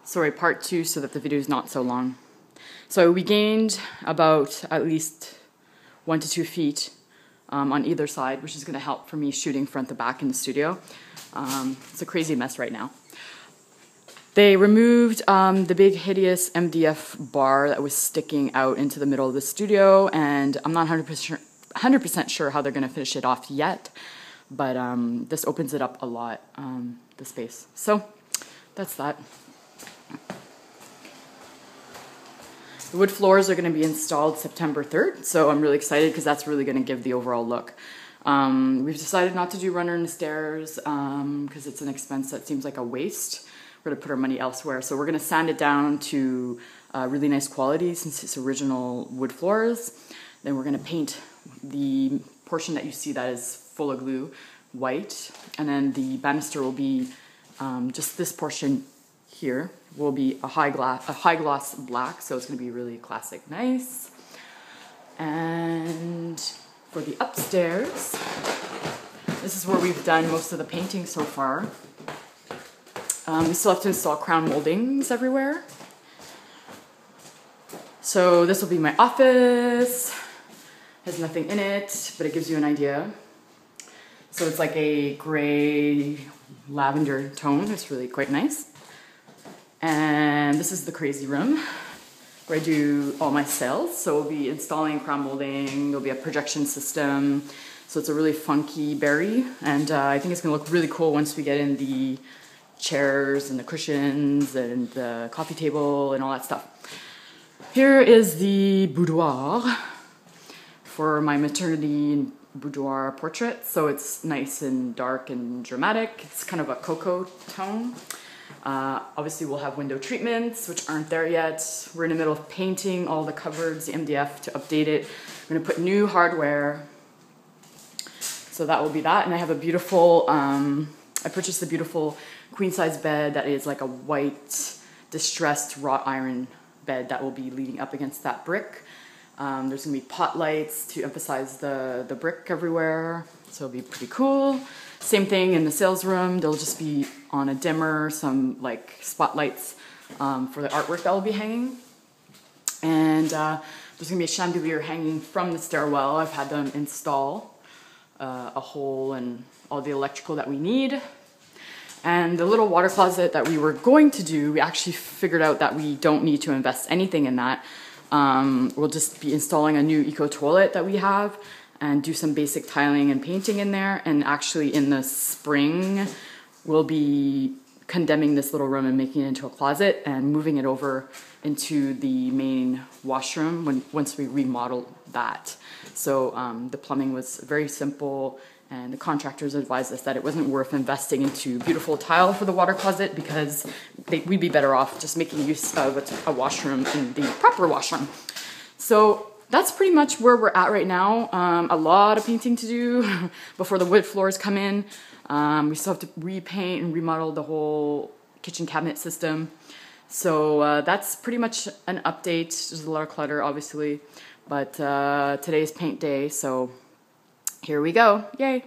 sorry, part 2 so that the video is not so long. So we gained about at least 1 to 2 feet on either side, which is going to help for me shooting front to back in the studio. It's a crazy mess right now. They removed the big hideous MDF bar that was sticking out into the middle of the studio, and I'm not 100% sure how they're going to finish it off yet, but this opens it up a lot, the space. So that's that. The wood floors are going to be installed September 3rd, so I'm really excited because that's really going to give the overall look. We've decided not to do runner in the stairs because it's an expense that seems like a waste. We're going to put our money elsewhere. So we're going to sand it down to really nice quality since it's original wood floors. Then we're going to paint the portion that you see that is full of glue white. And then the banister will be just this portion here will be a high gloss black. So it's going to be really classic nice. And for the upstairs, this is where we've done most of the painting so far. We still have to install crown moldings everywhere. So this will be my office. Has nothing in it, but it gives you an idea. So it's like a gray lavender tone. It's really quite nice. And this is the crazy room where I do all my sales. So we'll be installing crown molding. There'll be a projection system. So it's a really funky berry. And I think it's gonna look really cool once we get in the chairs and the cushions and the coffee table and all that stuff. Here is the boudoir for my maternity boudoir portrait. So it's nice and dark and dramatic. It's kind of a cocoa tone. Obviously we'll have window treatments, which aren't there yet. We're in the middle of painting all the cupboards, the MDF to update it. We're gonna put new hardware. So that will be that. And I have a beautiful, I purchased a beautiful queen size bed that is like a white distressed wrought iron bed that will be leaning up against that brick. There's gonna be pot lights to emphasize the brick everywhere, so it'll be pretty cool. Same thing in the sales room. There'll just be on a dimmer some like spotlights for the artwork that will be hanging. And there's gonna be a chandelier hanging from the stairwell. I've had them install a hole and all the electrical that we need. And the little water closet that we were going to do, we actually figured out that we don't need to invest anything in that. We'll just be installing a new eco toilet that we have and do some basic tiling and painting in there. And actually in the spring, we'll be condemning this little room and making it into a closet and moving it over into the main washroom once we remodel that. So the plumbing was very simple, and the contractors advised us that it wasn't worth investing into beautiful tile for the water closet because we'd be better off just making use of a washroom in the proper washroom. So that's pretty much where we're at right now. A lot of painting to do before the wood floors come in. We still have to repaint and remodel the whole kitchen cabinet system. So that's pretty much an update. There's a lot of clutter, obviously, but today's paint day, so here we go. Yay.